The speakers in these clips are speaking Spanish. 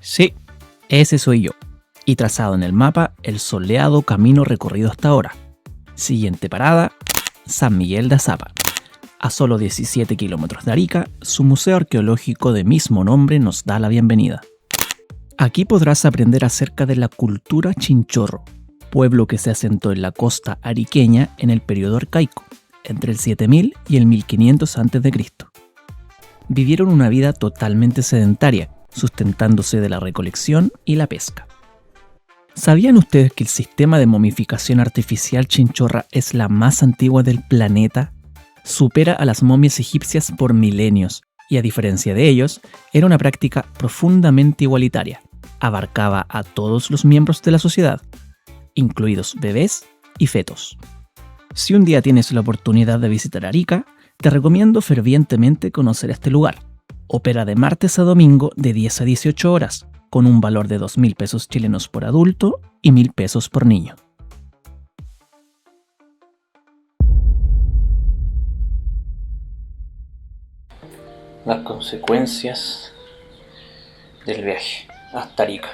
Sí, ese soy yo. Y trazado en el mapa el soleado camino recorrido hasta ahora. Siguiente parada, San Miguel de Azapa. A solo 17 kilómetros de Arica, su museo arqueológico de mismo nombre nos da la bienvenida. Aquí podrás aprender acerca de la cultura chinchorro, pueblo que se asentó en la costa ariqueña en el periodo arcaico, entre el 7000 y el 1500 a.C. Vivieron una vida totalmente sedentaria, sustentándose de la recolección y la pesca. ¿Sabían ustedes que el sistema de momificación artificial chinchorra es la más antigua del planeta? Supera a las momias egipcias por milenios y, a diferencia de ellos, era una práctica profundamente igualitaria. Abarcaba a todos los miembros de la sociedad, incluidos bebés y fetos. Si un día tienes la oportunidad de visitar Arica, te recomiendo fervientemente conocer este lugar. Opera de martes a domingo de 10 a 18 horas, con un valor de 2.000 pesos chilenos por adulto y 1.000 pesos por niño. Las consecuencias del viaje hasta Arica.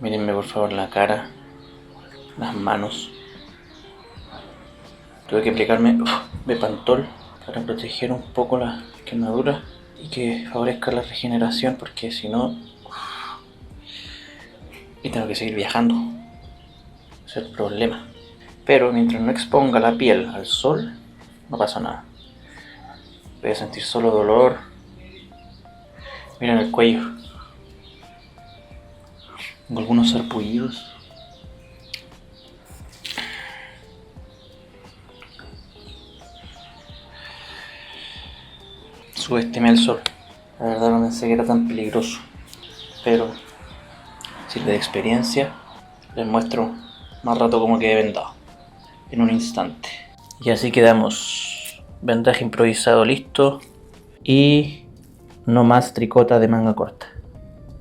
Mírenme por favor la cara, las manos. Tuve que aplicarme Bepantol para proteger un poco las quemaduras y que favorezca la regeneración, porque si no... Y tengo que seguir viajando. Ese es el problema. Pero mientras no exponga la piel al sol, no pasa nada. Voy a sentir solo dolor. Miren el cuello. Tengo algunos sarpullidos. Subestimé el sol. La verdad no pensé que era tan peligroso. Pero sirve de experiencia. Les muestro más rato cómo quedé vendado. En un instante. Y así quedamos. Vendaje improvisado listo. Y no más tricota de manga corta.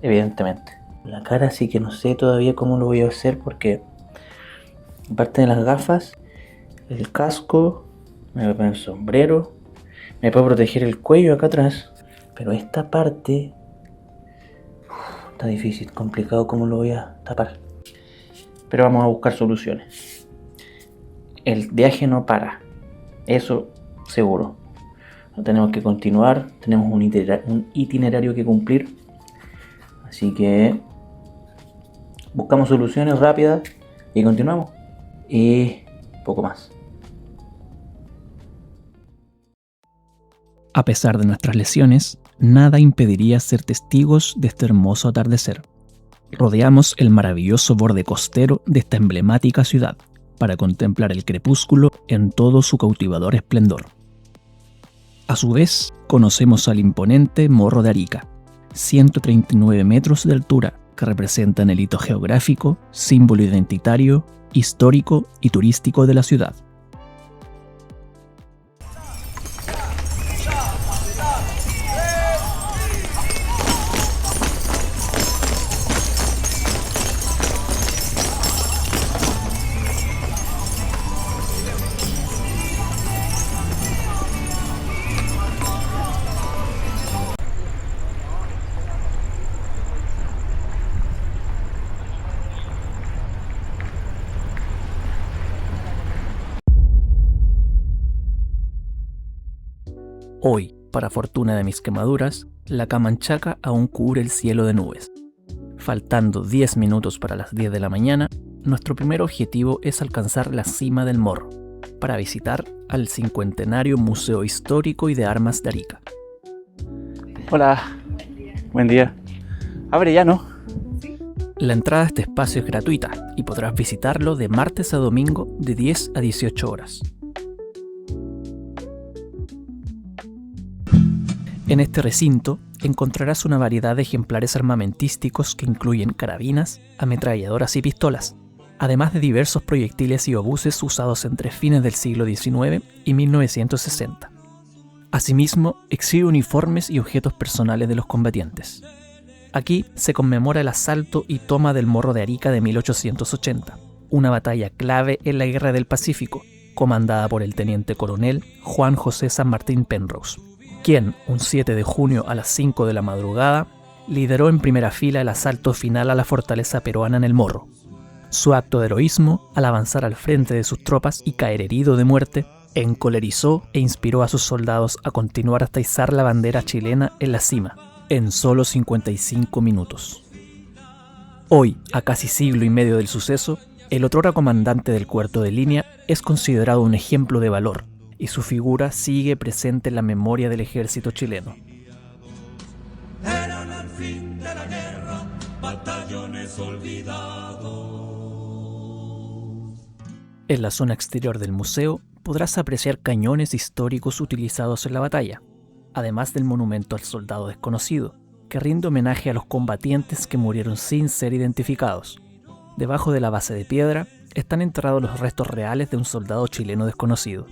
Evidentemente. La cara sí que no sé todavía cómo lo voy a hacer, porque aparte de las gafas, el casco, me voy a poner el sombrero, me puedo proteger el cuello acá atrás, pero esta parte está difícil, complicado cómo lo voy a tapar. Pero vamos a buscar soluciones. El viaje no para, eso seguro. Tenemos que continuar, tenemos un itinerario que cumplir, así que buscamos soluciones rápidas y continuamos. Y poco más. A pesar de nuestras lesiones, nada impediría ser testigos de este hermoso atardecer. Rodeamos el maravilloso borde costero de esta emblemática ciudad para contemplar el crepúsculo en todo su cautivador esplendor. A su vez, conocemos al imponente Morro de Arica, 139 metros de altura, que representan el hito geográfico, símbolo identitario, histórico y turístico de la ciudad. Hoy, para fortuna de mis quemaduras, la Camanchaca aún cubre el cielo de nubes. Faltando 10 minutos para las 10 de la mañana, nuestro primer objetivo es alcanzar la cima del Morro, para visitar al 50º Museo Histórico y de Armas de Arica. Hola, buen día. Abre ya, ¿no? La entrada a este espacio es gratuita y podrás visitarlo de martes a domingo de 10 a 18 horas. En este recinto encontrarás una variedad de ejemplares armamentísticos que incluyen carabinas, ametralladoras y pistolas, además de diversos proyectiles y obuses usados entre fines del siglo XIX y 1960. Asimismo, exhibe uniformes y objetos personales de los combatientes. Aquí se conmemora el asalto y toma del Morro de Arica de 1880, una batalla clave en la Guerra del Pacífico, comandada por el teniente coronel Juan José San Martín Penrose, quien, un 7 de junio a las 5 de la madrugada, lideró en primera fila el asalto final a la fortaleza peruana en El Morro. Su acto de heroísmo, al avanzar al frente de sus tropas y caer herido de muerte, encolerizó e inspiró a sus soldados a continuar hasta izar la bandera chilena en la cima, en solo 55 minutos. Hoy, a casi siglo y medio del suceso, el otrora comandante del cuarto de línea es considerado un ejemplo de valor, y su figura sigue presente en la memoria del ejército chileno. Eran al fin de la guerra, batallones olvidados. En la zona exterior del museo podrás apreciar cañones históricos utilizados en la batalla, además del monumento al soldado desconocido, que rinde homenaje a los combatientes que murieron sin ser identificados. Debajo de la base de piedra están enterrados los restos reales de un soldado chileno desconocido.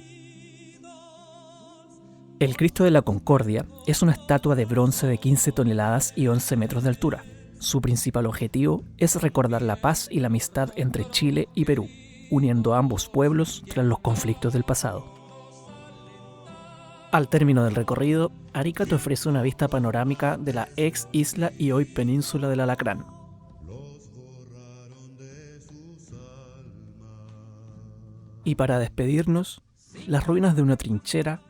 El Cristo de la Concordia es una estatua de bronce de 15 toneladas y 11 metros de altura. Su principal objetivo es recordar la paz y la amistad entre Chile y Perú, uniendo a ambos pueblos tras los conflictos del pasado. Al término del recorrido, Arica te ofrece una vista panorámica de la ex isla y hoy península del Alacrán. Y para despedirnos, las ruinas de una trinchera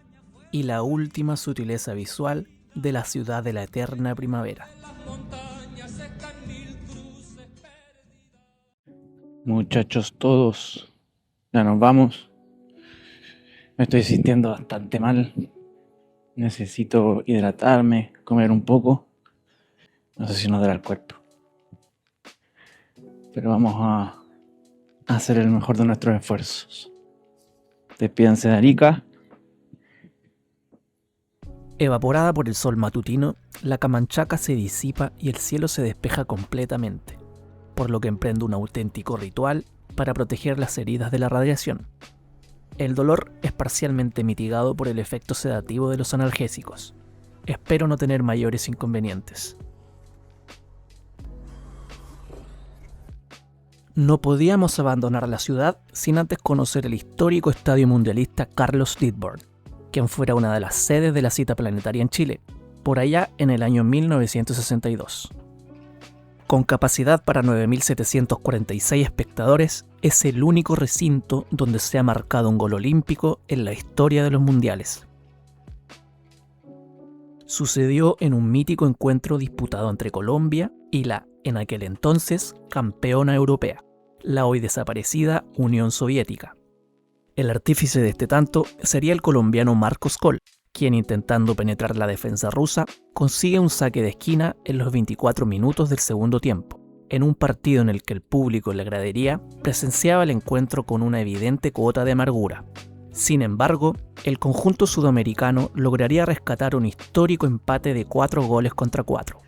y la última sutileza visual de la ciudad de la eterna primavera. Muchachos todos, ya nos vamos. Me estoy sintiendo bastante mal. Necesito hidratarme, comer un poco. No sé si nos dará el cuerpo. Pero vamos a hacer el mejor de nuestros esfuerzos. Despídanse de Arica. Evaporada por el sol matutino, la Camanchaca se disipa y el cielo se despeja completamente, por lo que emprende un auténtico ritual para proteger las heridas de la radiación. El dolor es parcialmente mitigado por el efecto sedativo de los analgésicos. Espero no tener mayores inconvenientes. No podíamos abandonar la ciudad sin antes conocer el histórico estadio mundialista Carlos Lidbom, quien fuera una de las sedes de la cita planetaria en Chile, por allá en el año 1962. Con capacidad para 9.746 espectadores, es el único recinto donde se ha marcado un gol olímpico en la historia de los mundiales. Sucedió en un mítico encuentro disputado entre Colombia y la, en aquel entonces, campeona europea, la hoy desaparecida Unión Soviética. El artífice de este tanto sería el colombiano Marcos Coll, quien, intentando penetrar la defensa rusa, consigue un saque de esquina en los 24 minutos del segundo tiempo, en un partido en el que el público en la gradería presenciaba el encuentro con una evidente cuota de amargura. Sin embargo, el conjunto sudamericano lograría rescatar un histórico empate de 4 goles contra 4.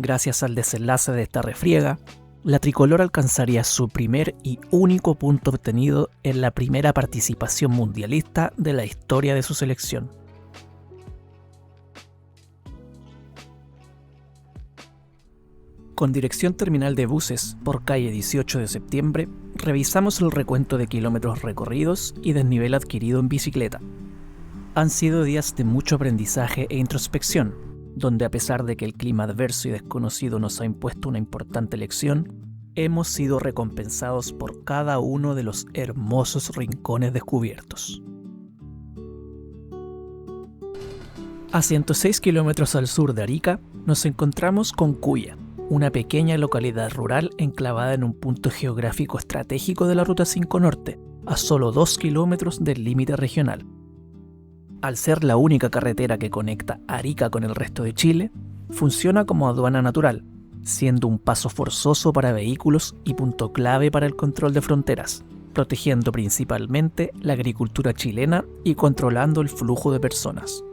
Gracias al desenlace de esta refriega, la tricolor alcanzaría su primer y único punto obtenido en la primera participación mundialista de la historia de su selección. Con dirección terminal de buses por calle 18 de septiembre, revisamos el recuento de kilómetros recorridos y desnivel adquirido en bicicleta. Han sido días de mucho aprendizaje e introspección, donde a pesar de que el clima adverso y desconocido nos ha impuesto una importante lección, hemos sido recompensados por cada uno de los hermosos rincones descubiertos. A 106 kilómetros al sur de Arica, nos encontramos con Cuya, una pequeña localidad rural enclavada en un punto geográfico estratégico de la Ruta 5 Norte, a solo 2 kilómetros del límite regional. Al ser la única carretera que conecta Arica con el resto de Chile, funciona como aduana natural, siendo un paso forzoso para vehículos y punto clave para el control de fronteras, protegiendo principalmente la agricultura chilena y controlando el flujo de personas.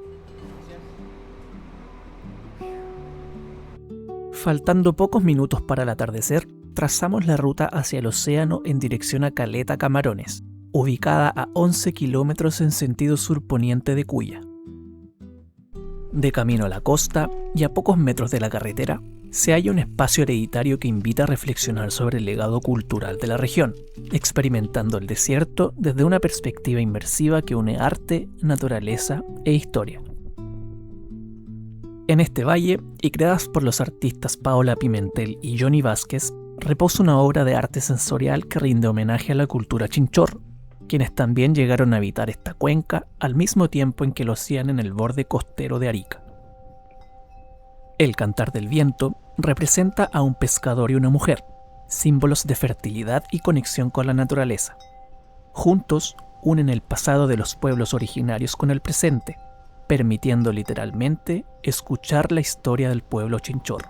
Faltando pocos minutos para el atardecer, trazamos la ruta hacia el océano en dirección a Caleta Camarones, ubicada a 11 kilómetros en sentido surponiente de Cuya. De camino a la costa y a pocos metros de la carretera, se halla un espacio hereditario que invita a reflexionar sobre el legado cultural de la región, experimentando el desierto desde una perspectiva inmersiva que une arte, naturaleza e historia. En este valle, y creadas por los artistas Paola Pimentel y Johnny Vázquez, reposa una obra de arte sensorial que rinde homenaje a la cultura chinchorro, quienes también llegaron a habitar esta cuenca al mismo tiempo en que lo hacían en el borde costero de Arica. El cantar del viento representa a un pescador y una mujer, símbolos de fertilidad y conexión con la naturaleza. Juntos unen el pasado de los pueblos originarios con el presente, permitiendo literalmente escuchar la historia del pueblo chinchorro.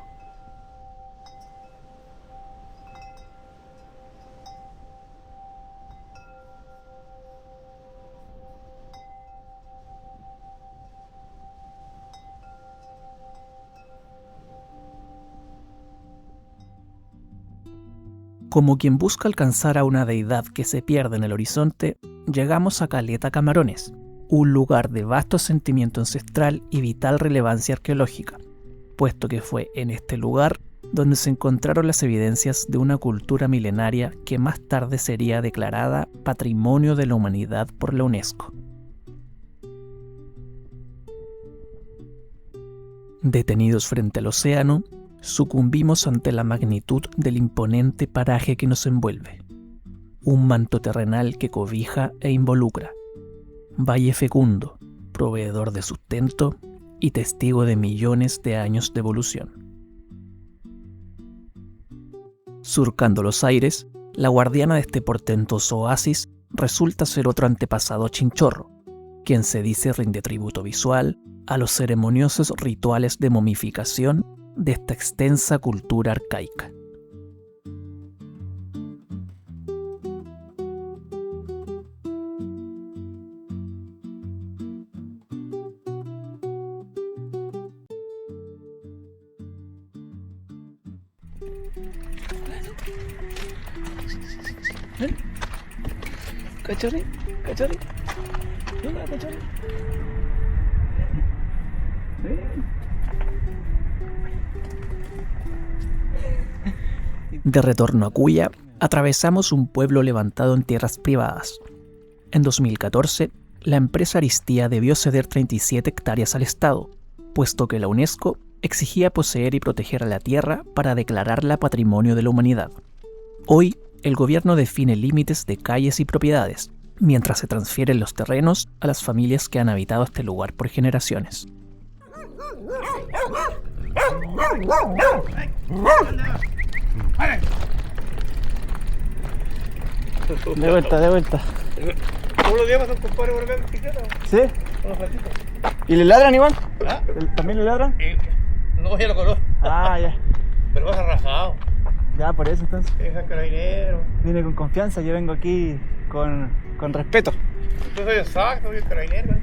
Como quien busca alcanzar a una deidad que se pierde en el horizonte, llegamos a Caleta Camarones, un lugar de vasto sentimiento ancestral y vital relevancia arqueológica, puesto que fue en este lugar donde se encontraron las evidencias de una cultura milenaria que más tarde sería declarada Patrimonio de la Humanidad por la UNESCO. Detenidos frente al océano, sucumbimos ante la magnitud del imponente paraje que nos envuelve. Un manto terrenal que cobija e involucra. Valle fecundo, proveedor de sustento y testigo de millones de años de evolución. Surcando los aires, la guardiana de este portentoso oasis resulta ser otro antepasado chinchorro, quien se dice rinde tributo visual a los ceremoniosos rituales de momificación de esta extensa cultura arcaica. Cachorri, cachorri. Hola, cachorri. De retorno a Cuya, atravesamos un pueblo levantado en tierras privadas. En 2014, la empresa Aristía debió ceder 37 hectáreas al Estado, puesto que la UNESCO exigía poseer y proteger a la tierra para declararla Patrimonio de la Humanidad. Hoy, el gobierno define límites de calles y propiedades, mientras se transfieren los terrenos a las familias que han habitado este lugar por generaciones. De vuelta, de vuelta. ¿Todos los días pasan compadre por acá en bicicleta? ¿Sí? Unos ratitos. ¿Y le ladran igual? ¿Ah? ¿También le ladran? No, ya lo conozco. Ah, ya. Pero vas arrasado. Ya, por eso entonces. Es el carabinero. Vine con confianza, yo vengo aquí con respeto. Yo soy exacto, soy el carabinero.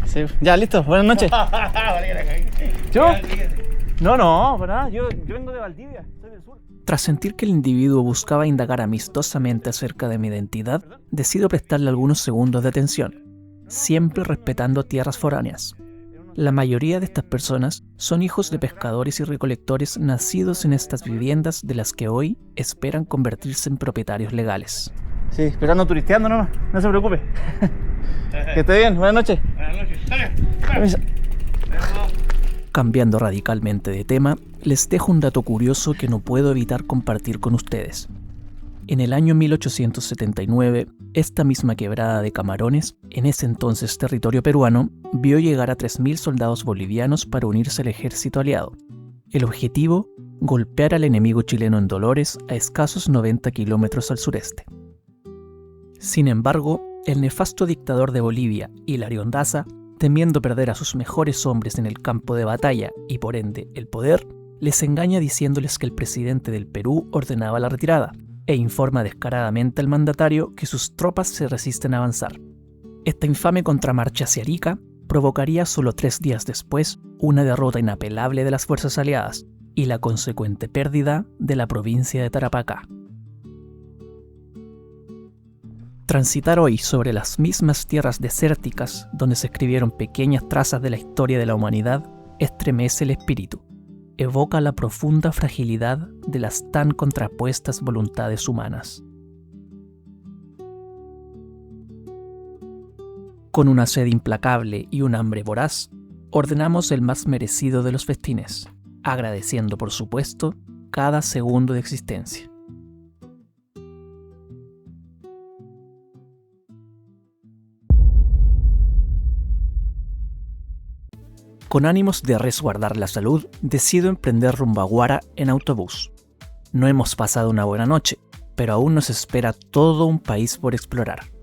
Sí. Ya, listo, buenas noches. Vale, que la cagué. ¿Yo? Ya, síguete. No, para nada, yo vengo de Valdivia, soy del sur. Tras sentir que el individuo buscaba indagar amistosamente acerca de mi identidad, decido prestarle algunos segundos de atención, siempre respetando tierras foráneas. La mayoría de estas personas son hijos de pescadores y recolectores nacidos en estas viviendas de las que hoy esperan convertirse en propietarios legales. Sí, pero ando turisteando nomás, no se preocupe. Que esté bien, buenas noches. Buenas noches. Dale. Permiso. Cambiando radicalmente de tema, les dejo un dato curioso que no puedo evitar compartir con ustedes. En el año 1879, esta misma quebrada de Camarones, en ese entonces territorio peruano, vio llegar a 3.000 soldados bolivianos para unirse al ejército aliado. El objetivo, golpear al enemigo chileno en Dolores, a escasos 90 kilómetros al sureste. Sin embargo, el nefasto dictador de Bolivia, Hilario Daza, temiendo perder a sus mejores hombres en el campo de batalla y por ende el poder, les engaña diciéndoles que el presidente del Perú ordenaba la retirada e informa descaradamente al mandatario que sus tropas se resisten a avanzar. Esta infame contramarcha hacia Arica provocaría solo 3 días después una derrota inapelable de las fuerzas aliadas y la consecuente pérdida de la provincia de Tarapacá. Transitar hoy sobre las mismas tierras desérticas donde se escribieron pequeñas trazas de la historia de la humanidad estremece el espíritu, evoca la profunda fragilidad de las tan contrapuestas voluntades humanas. Con una sed implacable y un hambre voraz, ordenamos el más merecido de los festines, agradeciendo por supuesto cada segundo de existencia. Con ánimos de resguardar la salud, decido emprender rumbo a Huara en autobús. No hemos pasado una buena noche, pero aún nos espera todo un país por explorar.